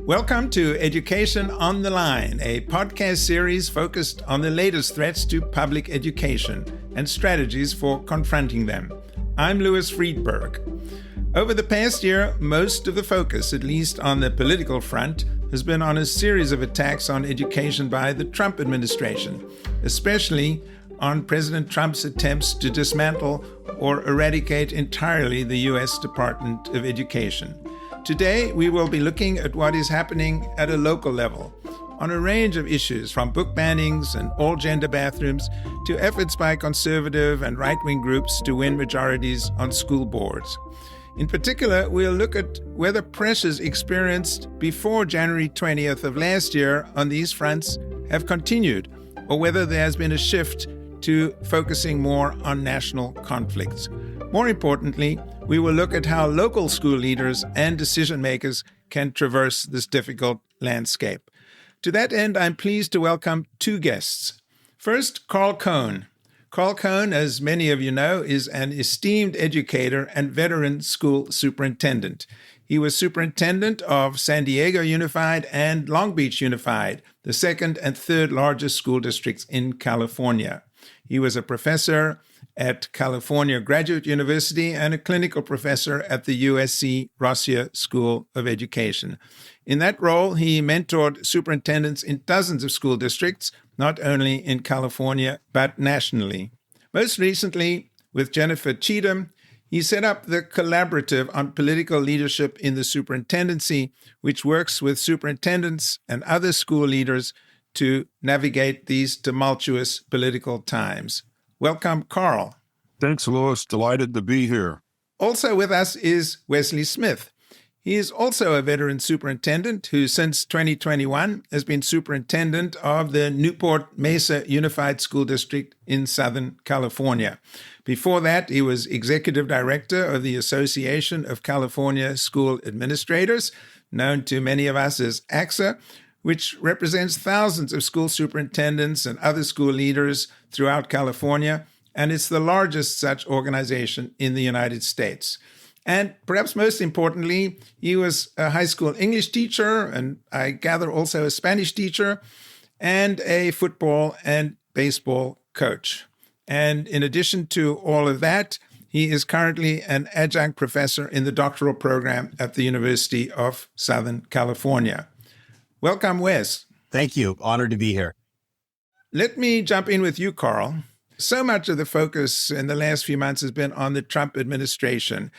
Welcome to Education on the Line, a podcast series focused on the latest threats to public education and strategies for confronting them. I'm Louis Freedberg. Over the past year, most of the focus, at least on the political front, has been on a series of attacks on education by the Trump administration, especially on President Trump's attempts to dismantle or eradicate entirely the U.S. Department of Education. Today, we will be looking at what is happening at a local level on a range of issues, from book bannings and all-gender bathrooms to efforts by conservative and right-wing groups to win majorities on school boards. In particular, we'll look at whether pressures experienced before January 20th of last year on these fronts have continued, or whether there has been a shift to focusing more on national conflicts. More importantly, we will look at how local school leaders and decision makers can traverse this difficult landscape. To that end, I'm pleased to welcome two guests. First, Carl Cohn. Carl Cohn, as many of you know, is an esteemed educator and veteran school superintendent. He was superintendent of San Diego Unified and Long Beach Unified, the second and third largest school districts in California. He was a professor at California Graduate University and a clinical professor at the USC Rossier School of Education. In that role, he mentored superintendents in dozens of school districts, not only in California, but nationally. Most recently, with Jennifer Cheatham, he set up the Collaborative on Political Leadership in the Superintendency, which works with superintendents and other school leaders to navigate these tumultuous political times. Welcome, Carl. Thanks, Louis. Delighted to be here. Also with us is Wesley Smith. He is also a veteran superintendent who, since 2021, has been superintendent of the Newport-Mesa Unified School District in Southern California. Before that, he was executive director of the Association of California School Administrators, known to many of us as ACSA, which represents thousands of school superintendents and other school leaders throughout California, and it's the largest such organization in the United States. And perhaps most importantly, he was a high school English teacher, and I gather also a Spanish teacher, and a football and baseball coach. And in addition to all of that, he is currently an adjunct professor in the doctoral program at the University of Southern California. Welcome, Wes. Thank you. Honored to be here. Let me jump in with you, Carl. So much of the focus in the last few months has been on the Trump administration.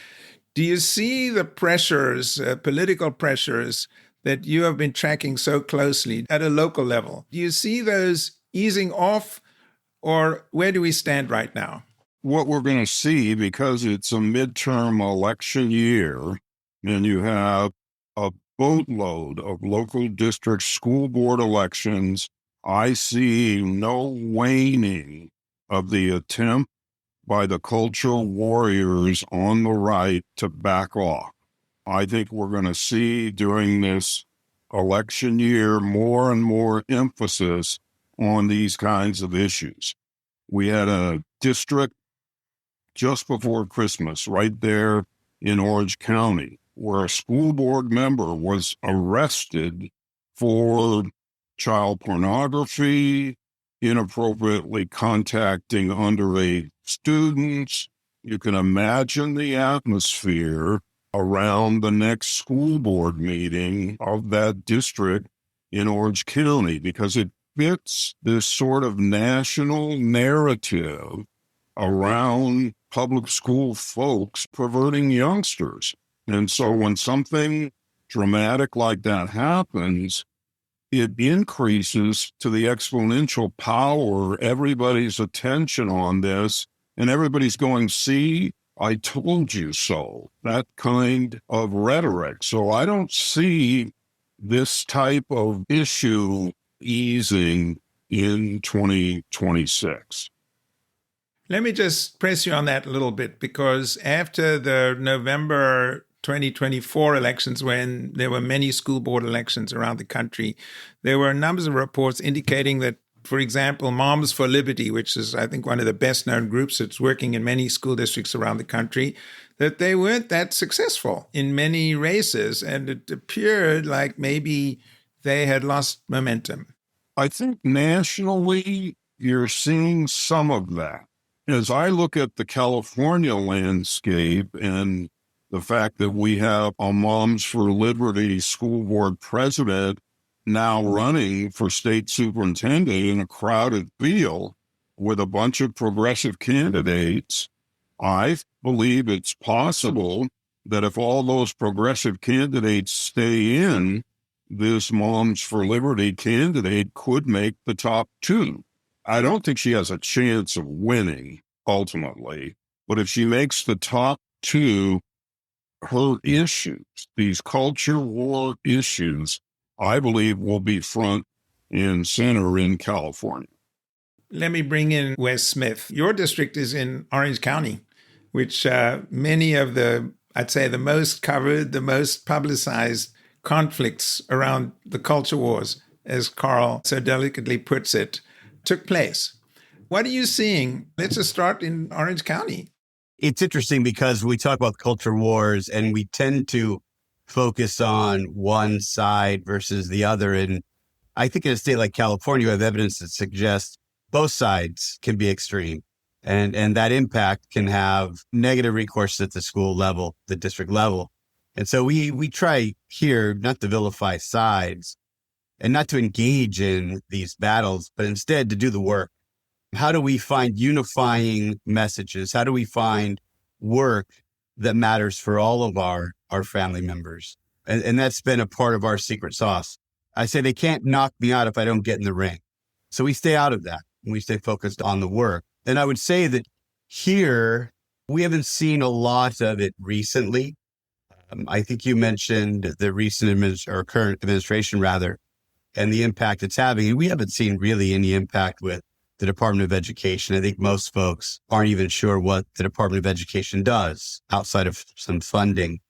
Do you see the pressures, political pressures, that you have been tracking so closely at a local level? Do you see those easing off, or where do we stand right now? What we're going to see, because it's a midterm election year, and you have a boatload of local district school board elections, I see no waning of the attempt by the cultural warriors on the right to back off. I think we're going to see during this election year more and more emphasis on these kinds of issues. We had a district just before Christmas right there in Orange County where a school board member was arrested for child pornography, inappropriately contacting underage students. You can imagine the atmosphere around the next school board meeting of that district in Orange County, because it fits this sort of national narrative around public school folks perverting youngsters. And so when something dramatic like that happens, it increases to the exponential power everybody's attention on this, and everybody's going, see, I told you so, that kind of rhetoric. So I don't see this type of issue easing in 2026. Let me just press you on that a little bit, because after the November 2024 elections, when there were many school board elections around the country, there were numbers of reports indicating that for example, Moms for Liberty, which is, I think, one of the best known groups that's working in many school districts around the country, that they weren't that successful in many races. And it appeared like maybe they had lost momentum. I think nationally, you're seeing some of that. As I look at the California landscape and the fact that we have a Moms for Liberty school board president now running for state superintendent in a crowded field with a bunch of progressive candidates, I believe it's possible that if all those progressive candidates stay in, this Moms for Liberty candidate could make the top two. I don't think she has a chance of winning ultimately, but if she makes the top two, her issues, these culture war issues, I believe will be front and center in California. Let me bring in Wes Smith. Your district is in Orange County, which many of the, I'd say, the most covered, the most publicized conflicts around the culture wars, as Carl so delicately puts it, took place. What are you seeing? Let's just start in Orange County. It's interesting because we talk about culture wars and we tend to focus on one side versus the other. And I think in a state like California, we have evidence that suggests both sides can be extreme. And that impact can have negative recourse at the school level, the district level. And so we try here not to vilify sides and not to engage in these battles, but instead to do the work. How do we find unifying messages? How do we find work that matters for all of our family members? And that's been a part of our secret sauce. I say they can't knock me out if I don't get in the ring. So we stay out of that and we stay focused on the work. And I would say that here, we haven't seen a lot of it recently. I think you mentioned the recent or current administration rather, and the impact it's having. We haven't seen really any impact with the Department of Education. I think most folks aren't even sure what the Department of Education does outside of some funding.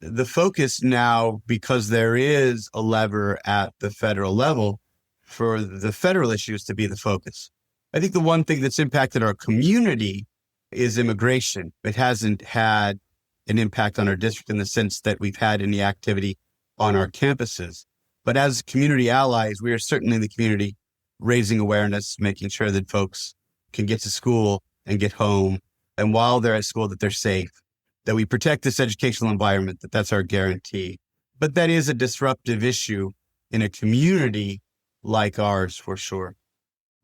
The focus now, because there is a lever at the federal level for the federal issues to be the focus. I think the one thing that's impacted our community is immigration. It hasn't had an impact on our district in the sense that we've had any activity on our campuses. But as community allies, we are certainly in the community raising awareness, making sure that folks can get to school and get home. And while they're at school, that they're safe, that we protect this educational environment, that's our guarantee. But that is a disruptive issue in a community like ours, for sure.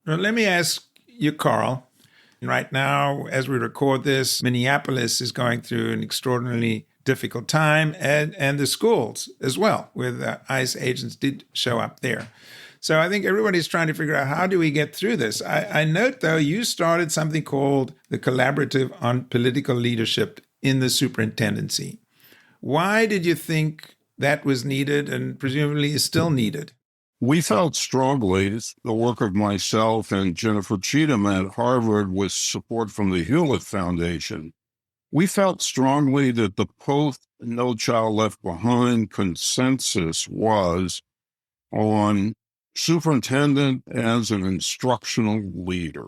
Well, let me ask you, Carl. Right now, as we record this, Minneapolis is going through an extraordinarily difficult time, and the schools as well, with ICE agents did show up there. So I think everybody's trying to figure out, how do we get through this? I note, though, you started something called the Collaborative on Political Leadership in the Superintendency. Why did you think that was needed and presumably is still needed? We felt strongly, the work of myself and Jennifer Cheatham at Harvard with support from the Hewlett Foundation, we felt strongly that the post No Child Left Behind consensus was on superintendent as an instructional leader.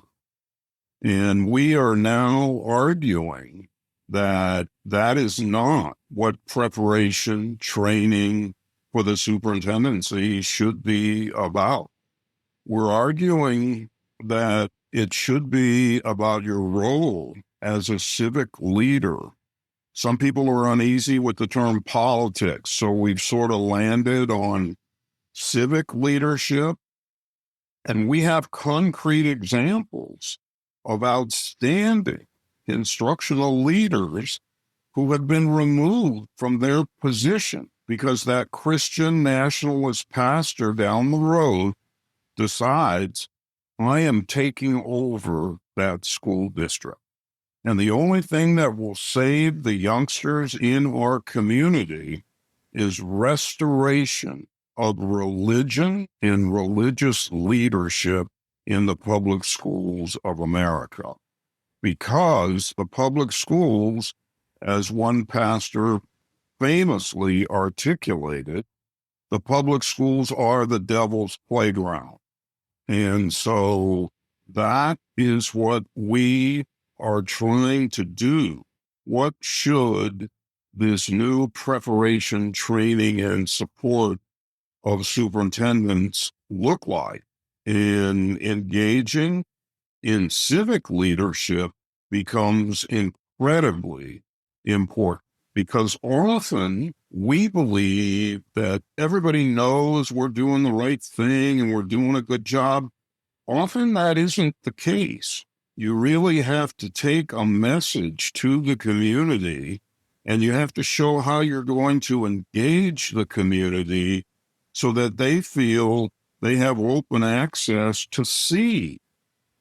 And we are now arguing that that is not what preparation, training for the superintendency should be about. We're arguing that it should be about your role as a civic leader. Some people are uneasy with the term politics, so we've sort of landed on civic leadership. And we have concrete examples of outstanding instructional leaders who have been removed from their position because that Christian nationalist pastor down the road decides, I am taking over that school district. And the only thing that will save the youngsters in our community is restoration of religion and religious leadership in the public schools of America. Because the public schools, as one pastor famously articulated, the public schools are the devil's playground. And so that is what we are trying to do. What should this new preparation, training, and support of superintendents look like? In engaging in civic leadership becomes incredibly important because often we believe that everybody knows we're doing the right thing and we're doing a good job. Often that isn't the case. You really have to take a message to the community and you have to show how you're going to engage the community so that they feel they have open access to see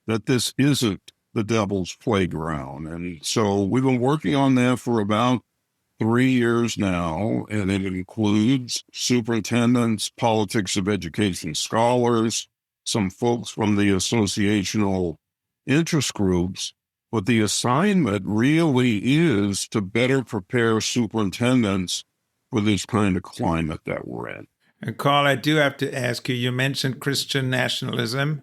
that this isn't the devil's playground. And so we've been working on that for about 3 years now, and it includes superintendents, politics of education scholars, some folks from the associational interest groups. But the assignment really is to better prepare superintendents for this kind of climate that we're in. And Carl, I do have to ask you, you mentioned Christian nationalism.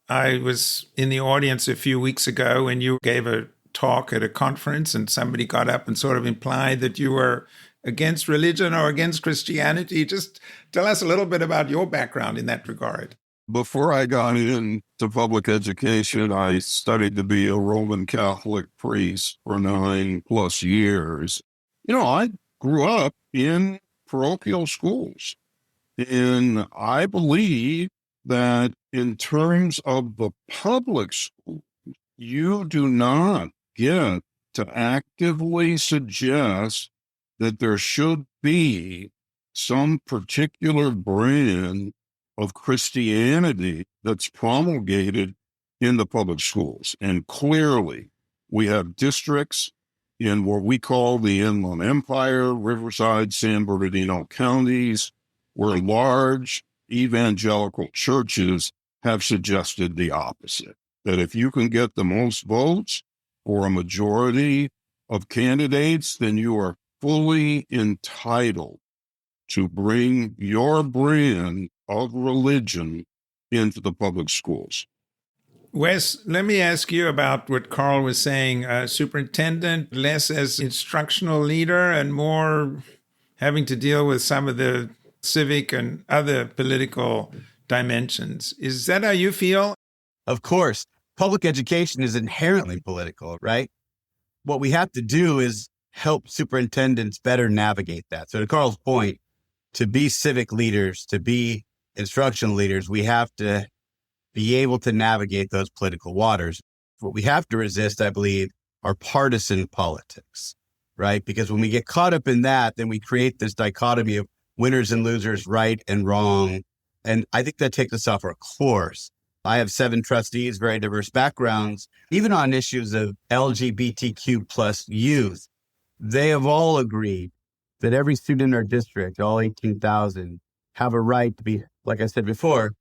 I was in the audience a few weeks ago when you gave a talk at a conference and somebody got up and sort of implied that you were against religion or against Christianity. Just tell us a little bit about your background in that regard. Before I got into public education, I studied to be a Roman Catholic priest for 9+ years. I grew up in parochial schools, and I believe that in terms of the public school, you do not get to actively suggest that there should be some particular brand of Christianity that's promulgated in the public schools. And clearly, we have districts in what we call the Inland Empire, Riverside, San Bernardino counties, where large evangelical churches have suggested the opposite, that if you can get the most votes or a majority of candidates, then you are fully entitled to bring your brand of religion into the public schools. Wes, let me ask you about what Carl was saying. Superintendent, less as instructional leader and more having to deal with some of the civic and other political dimensions. Is that how you feel? Of course, public education is inherently political, right? What we have to do is help superintendents better navigate that. So to Carl's point, to be civic leaders, to be instructional leaders, we have to be able to navigate those political waters. What we have to resist, I believe, are partisan politics, right? Because when we get caught up in that, then we create this dichotomy of winners and losers, right and wrong. And I think that takes us off our course. I have 7 trustees, very diverse backgrounds, even on issues of LGBTQ plus youth. They have all agreed that every student in our district, all 18,000, have a right to be, like I said before,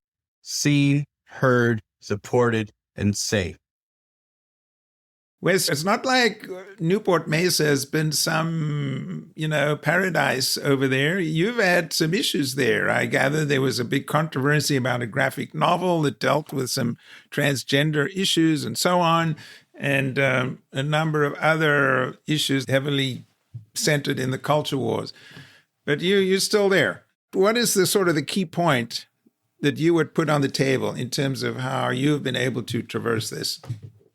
seen, heard, supported, and safe. Wes, it's not like Newport-Mesa has been some, paradise over there. You've had some issues there. I gather there was a big controversy about a graphic novel that dealt with some transgender issues and so on, and a number of other issues heavily centered in the culture wars. But you're still there. What is the key point that you would put on the table in terms of how you've been able to traverse this?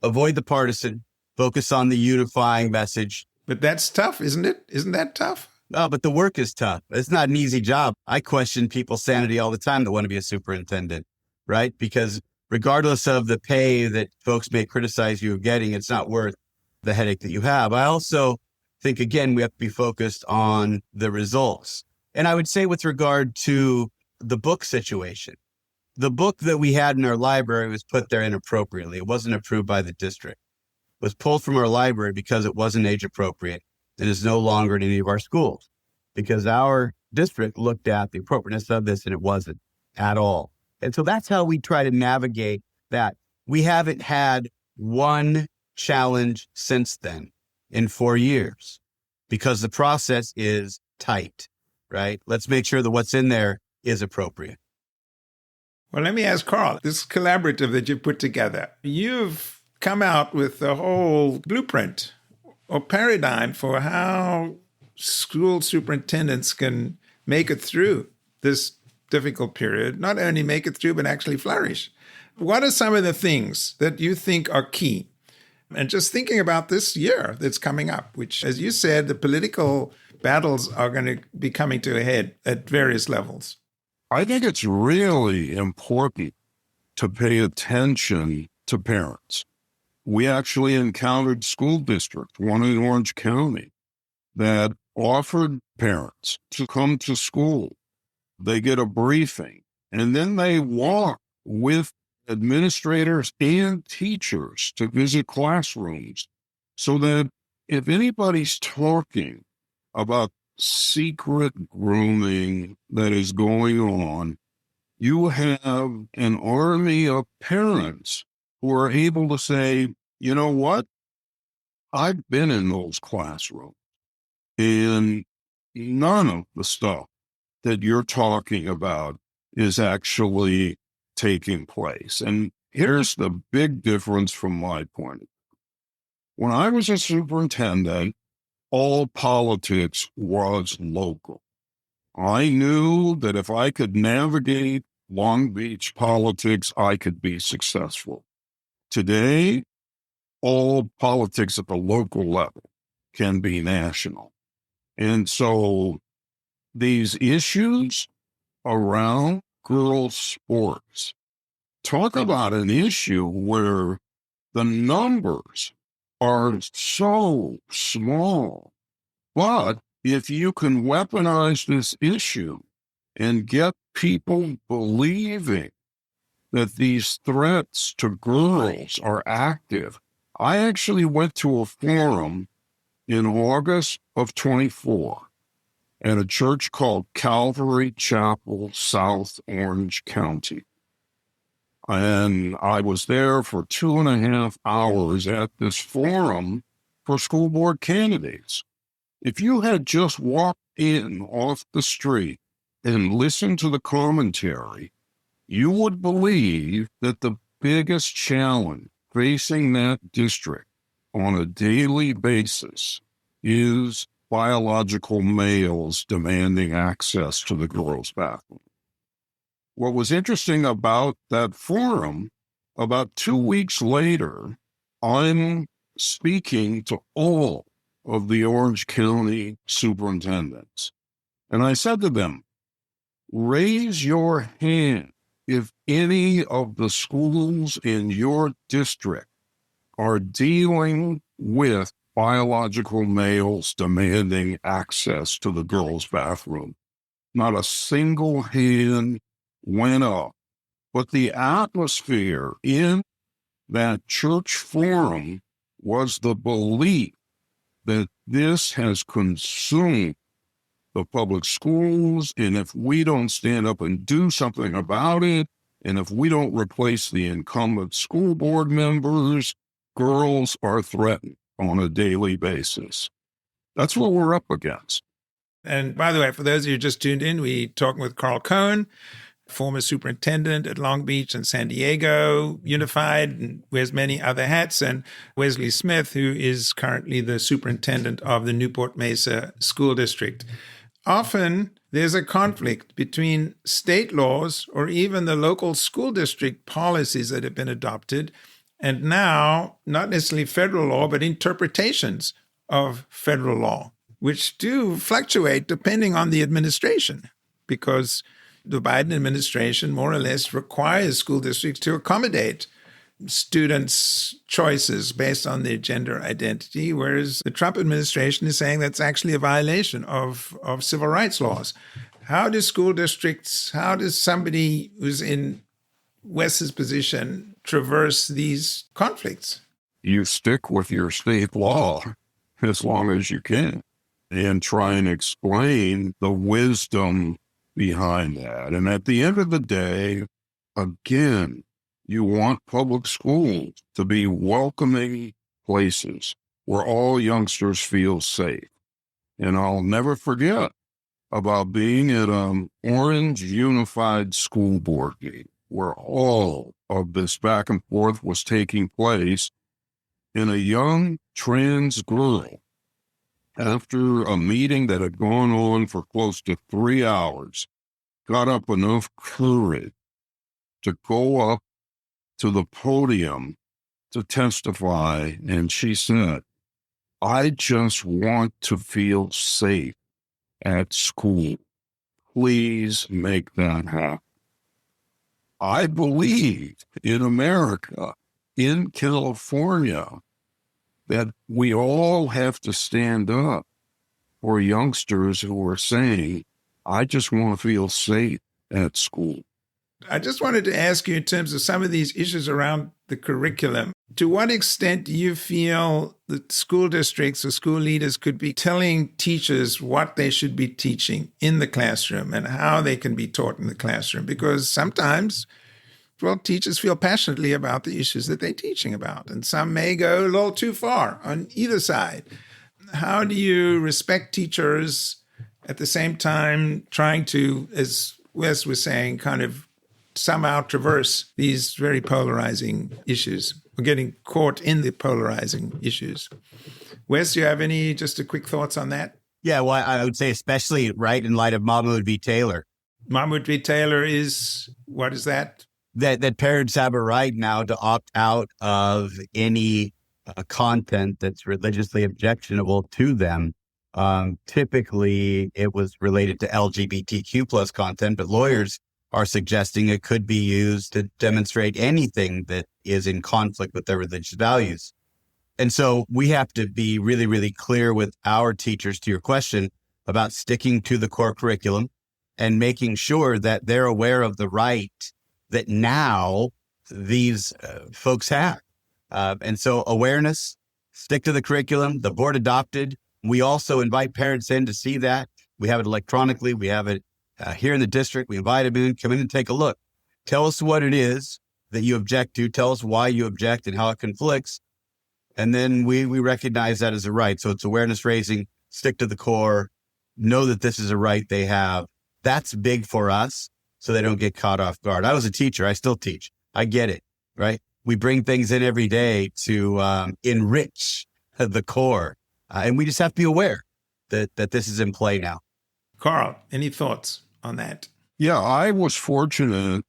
Avoid the partisan. Focus on the unifying message. But that's tough, isn't it? Isn't that tough? No, but the work is tough. It's not an easy job. I question people's sanity all the time that want to be a superintendent, right? Because regardless of the pay that folks may criticize you of getting, it's not worth the headache that you have. I also think, again, we have to be focused on the results. And I would say with regard to the book situation, the book that we had in our library was put there inappropriately. It wasn't approved by the district. It was pulled from our library because it wasn't age appropriate. It is no longer in any of our schools because our district looked at the appropriateness of this and it wasn't at all. And so that's how we try to navigate that. We haven't had one challenge since then in 4 years because the process is tight, right? Let's make sure that what's in there is appropriate. Well, let me ask Carl, this collaborative that you put together, you've come out with a whole blueprint or paradigm for how school superintendents can make it through this difficult period, not only make it through, but actually flourish. What are some of the things that you think are key? And just thinking about this year that's coming up, which, as you said, the political battles are going to be coming to a head at various levels. I think it's really important to pay attention to parents. We actually encountered school district, one in Orange County, that offered parents to come to school. They get a briefing, and then they walk with administrators and teachers to visit classrooms so that if anybody's talking about secret grooming that is going on, you have an army of parents who are able to say, you know what? I've been in those classrooms, and none of the stuff that you're talking about is actually taking place. And here's the big difference from my point of view. When I was a superintendent, all politics was local. I knew that if I could navigate Long Beach politics, I could be successful. Today, all politics at the local level can be national. And so these issues around girls' sports, talk about an issue where the numbers are so small. But if you can weaponize this issue and get people believing that these threats to girls are active. I actually went to a forum in August of 24 at a church called Calvary Chapel, South Orange County. And I was there for 2.5 hours at this forum for school board candidates. If you had just walked in off the street and listened to the commentary, you would believe that the biggest challenge facing that district on a daily basis is biological males demanding access to the girls' bathroom. What was interesting about that forum, about 2 weeks later, I'm speaking to all of the Orange County superintendents. And I said to them, raise your hand if any of the schools in your district are dealing with biological males demanding access to the girls' bathroom. Not a single hand went up. But the atmosphere in that church forum was the belief that this has consumed the public schools, and if we don't stand up and do something about it, and if we don't replace the incumbent school board members, girls are threatened on a daily basis. That's what we're up against. And by the way, for those of you who just tuned in, we're talking with Carl Cohn, former superintendent at Long Beach and San Diego Unified, and wears many other hats, and Wesley Smith, who is currently the superintendent of the Newport-Mesa School District. Often there's a conflict between state laws or even the local school district policies that have been adopted, and now not necessarily federal law, but interpretations of federal law, which do fluctuate depending on the administration, because the Biden administration more or less requires school districts to accommodate students' choices based on their gender identity, whereas the Trump administration is saying that's actually a violation of civil rights laws. How do school districts, how does somebody who's in Wes's position traverse these conflicts? You stick with your state law as long as you can and try and explain the wisdom behind that. And at the end of the day, again, you want public schools to be welcoming places where all youngsters feel safe. And I'll never forget about being at an Orange Unified School Board meeting. where all of this back and forth was taking place, and a young trans girl, after a meeting that had gone on for close to 3 hours, got up enough courage to go up to the podium to testify, and she said, "I just want to feel safe at school. Please make that happen." I believe in America, in California, that we all have to stand up for youngsters who are saying, "I just want to feel safe at school." I just wanted to ask you, in terms of some of these issues around the curriculum, to what extent do you feel that school districts or school leaders could be telling teachers what they should be teaching in the classroom and how they can be taught in the classroom? Because sometimes, well, teachers feel passionately about the issues that they're teaching about, and some may go a little too far on either side. How do you respect teachers at the same time trying to, as Wes was saying, kind of somehow traverse these very polarizing issues? We're getting caught in the polarizing issues. Wes, do you have any just a quick thoughts on that? Yeah, well, I would say especially right in light of Mahmoud v. Taylor. Mahmoud v. Taylor is, what is that? That parents have a right now to opt out of any content that's religiously objectionable to them. Typically, it was related to LGBTQ plus content, but lawyers are suggesting it could be used to demonstrate anything that is in conflict with their religious values. And so we have to be really, really clear with our teachers, to your question, about sticking to the core curriculum and making sure that they're aware of the right that now these folks have. And so awareness, stick to the curriculum, the board adopted. We also invite parents in to see that. We have it electronically. We have it here in the district. We invite them in, come in and take a look. Tell us what it is that you object to. Tell us why you object and how it conflicts. And then we recognize that as a right. So it's awareness raising, stick to the core, know that this is a right they have. That's big for us so they don't get caught off guard. I was a teacher. I still teach. I get it, right? We bring things in every day to enrich the core. And we just have to be aware that this is in play now. Carl, any thoughts on that? Yeah, I was fortunate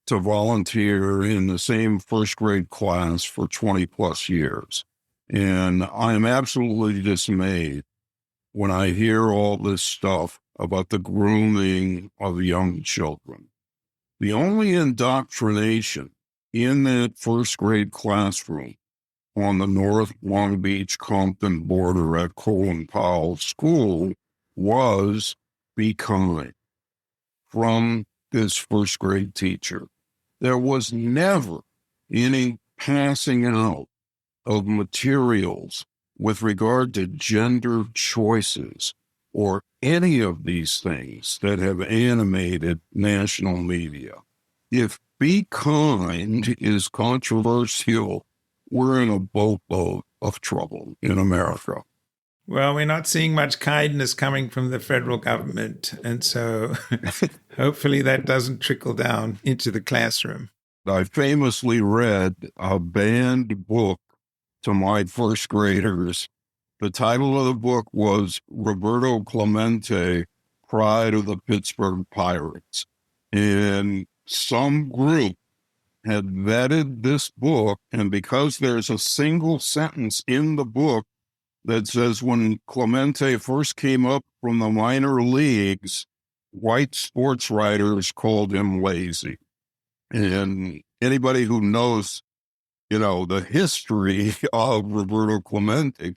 to volunteer in the same first grade class for 20 plus years. And I am absolutely dismayed when I hear all this stuff about the grooming of young children. The only indoctrination in that first grade classroom on the North Long Beach Compton border at Colin Powell School was "be kind" from this first grade teacher. There was never any passing out of materials with regard to gender choices or any of these things that have animated national media. If "be kind" is controversial, we're in a boatload of trouble in America. Well, we're not seeing much kindness coming from the federal government. And so hopefully that doesn't trickle down into the classroom. I famously read a banned book to my first graders. The title of the book was Roberto Clemente, Pride of the Pittsburgh Pirates. And some group had vetted this book, and because there's a single sentence in the book that says when Clemente first came up from the minor leagues, white sports writers called him lazy. And anybody who knows, the history of Roberto Clemente,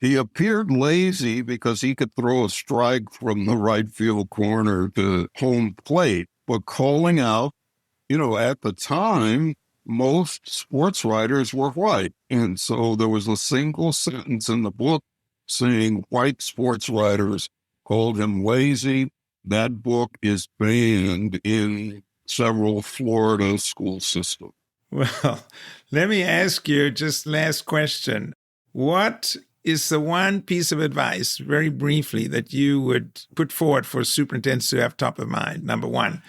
he appeared lazy because he could throw a strike from the right field corner to home plate. But calling out, at the time, most sports writers were white. And so there was a single sentence in the book saying white sports writers called him lazy. That book is banned in several Florida school systems. Well, let me ask you just last question. What is the one piece of advice, very briefly, that you would put forward for superintendents to have top of mind, number one?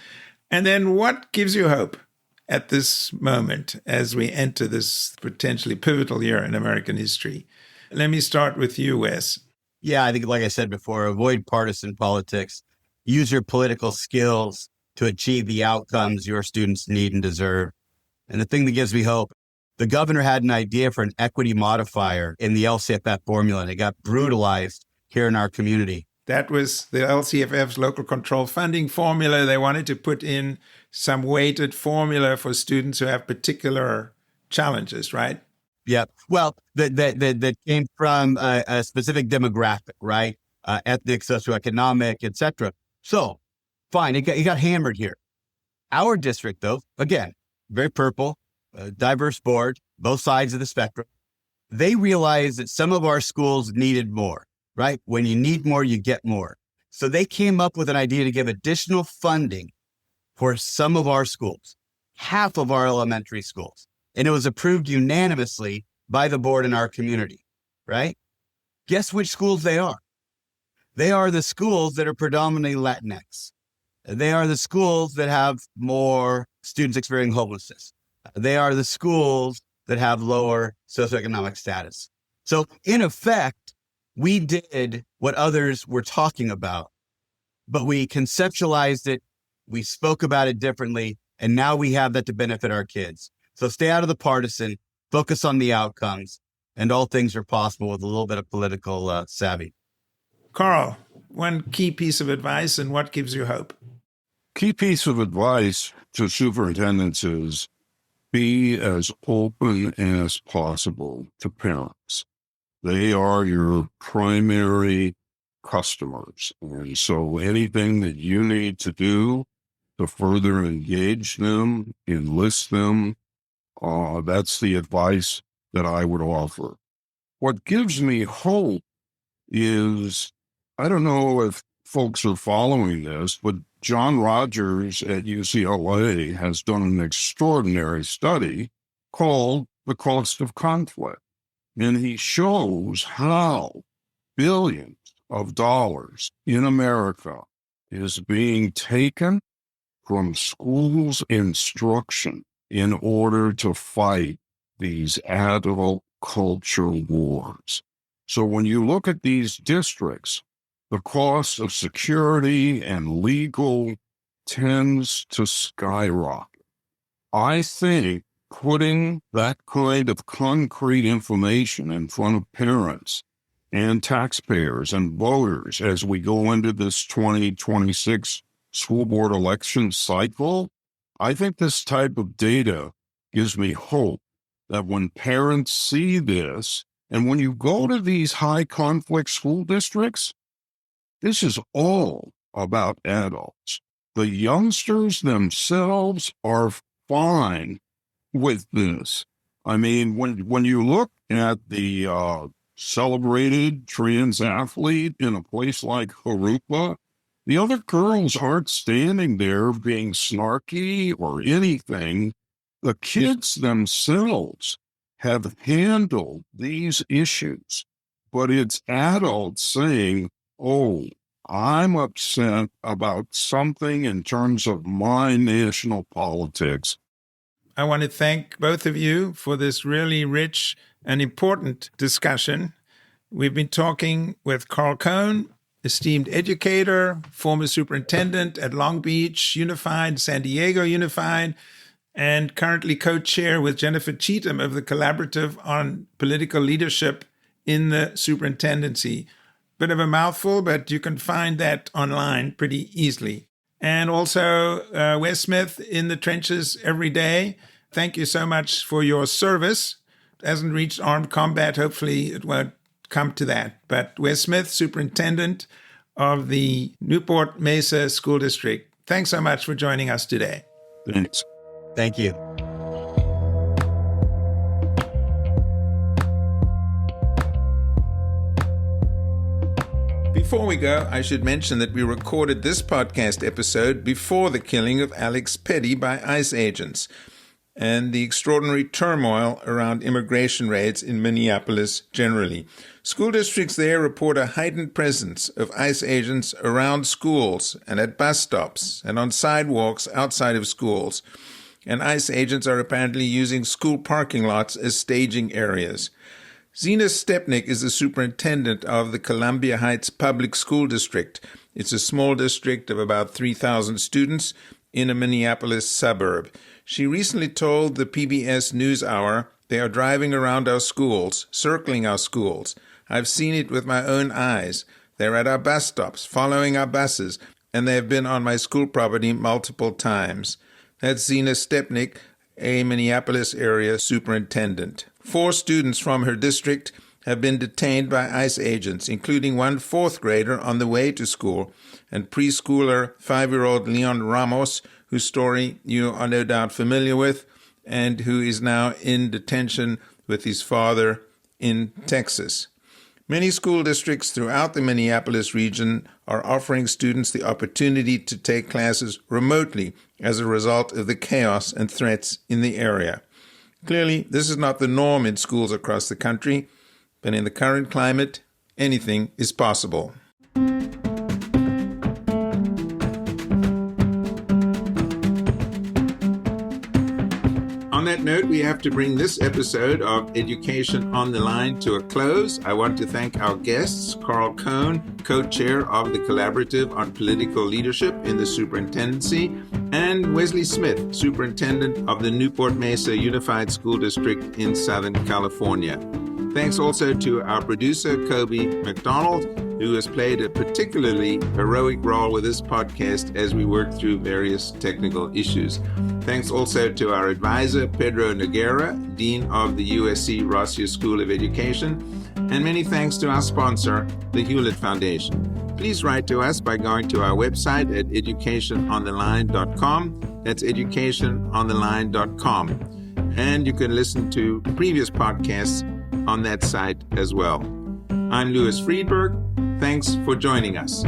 And then what gives you hope at this moment as we enter this potentially pivotal year in American history? Let me start with you, Wes. Yeah, I think, like I said before, avoid partisan politics. Use your political skills to achieve the outcomes your students need and deserve. And the thing that gives me hope, the governor had an idea for an equity modifier in the LCFF formula, and it got brutalized here in our community. That was the LCFF's local control funding formula. They wanted to put in some weighted formula for students who have particular challenges, right? Yeah. Well, that came from a specific demographic, right? Ethnic, socioeconomic, et cetera. So, fine, it got hammered here. Our district, though, again, very purple, diverse board, both sides of the spectrum. They realized that some of our schools needed more, right? When you need more, you get more. So they came up with an idea to give additional funding for some of our schools, half of our elementary schools. And it was approved unanimously by the board in our community, right? Guess which schools they are? They are the schools that are predominantly Latinx. They are the schools that have more students experiencing homelessness. They are the schools that have lower socioeconomic status. So in effect, we did what others were talking about, but we conceptualized it, we spoke about it differently, and now we have that to benefit our kids. So stay out of the partisan, focus on the outcomes, and all things are possible with a little bit of political savvy. Carl, one key piece of advice and what gives you hope? Key piece of advice to superintendents is be as open as possible to parents. They are your primary customers. And so anything that you need to do to further engage them, enlist them, that's the advice that I would offer. What gives me hope is, I don't know if folks are following this, but John Rogers at UCLA has done an extraordinary study called The Cost of Conflict. And he shows how billions of dollars in America is being taken from schools' instruction in order to fight these adult culture wars. So when you look at these districts, the cost of security and legal tends to skyrocket. I think putting that kind of concrete information in front of parents and taxpayers and voters as we go into this 2026 school board election cycle, I think this type of data gives me hope that when parents see this, and when you go to these high conflict school districts, this is all about adults. The youngsters themselves are fine with this. I mean, when you look at the celebrated trans athlete in a place like Harupa, the other girls aren't standing there being snarky or anything. The kids themselves have handled these issues, but it's adults saying, oh, I'm upset about something in terms of my national politics. I want to thank both of you for this really rich and important discussion. We've been talking with Carl Cohn, esteemed educator, former superintendent at Long Beach Unified, San Diego Unified, and currently co-chair with Jennifer Cheatham of the Collaborative on Political Leadership in the Superintendency. Bit of a mouthful, but you can find that online pretty easily. And also Wes Smith in the trenches every day. Thank you so much for your service. It hasn't reached armed combat. Hopefully it won't come to that. But Wes Smith, superintendent of the Newport-Mesa School District. Thanks so much for joining us today. Thanks. Thank you. Before we go, I should mention that we recorded this podcast episode before the killing of Alex Petty by ICE agents and the extraordinary turmoil around immigration raids in Minneapolis generally. School districts there report a heightened presence of ICE agents around schools and at bus stops and on sidewalks outside of schools. and ICE agents are apparently using school parking lots as staging areas. Zena Stepnick is the superintendent of the Columbia Heights Public School District. It's a small district of about 3,000 students in a Minneapolis suburb. She recently told the PBS NewsHour they are driving around our schools, circling our schools. I've seen it with my own eyes. They're at our bus stops, following our buses, and they have been on my school property multiple times. That's Zena Stepnick, a Minneapolis area superintendent. 4 students from her district have been detained by ICE agents, including one 4th grader on the way to school, and preschooler 5-year-old Leon Ramos, whose story you are no doubt familiar with, and who is now in detention with his father in Texas. Many school districts throughout the Minneapolis region are offering students the opportunity to take classes remotely as a result of the chaos and threats in the area. Clearly, this is not the norm in schools across the country, but in the current climate, anything is possible. On that note, we have to bring this episode of Education on the Line to a close. I want to thank our guests, Carl Cohn, co-chair of the Collaborative on Political Leadership in the Superintendency, and Wesley Smith, superintendent of the Newport-Mesa Unified School District in Southern California. Thanks also to our producer, Kobe McDonald, who has played a particularly heroic role with this podcast as we work through various technical issues. Thanks also to our advisor, Pedro Noguera, Dean of the USC Rossier School of Education, and many thanks to our sponsor, the Hewlett Foundation. Please write to us by going to our website at educationontheline.com. That's educationontheline.com. And you can listen to previous podcasts on that site as well. I'm Louis Freedberg. Thanks for joining us.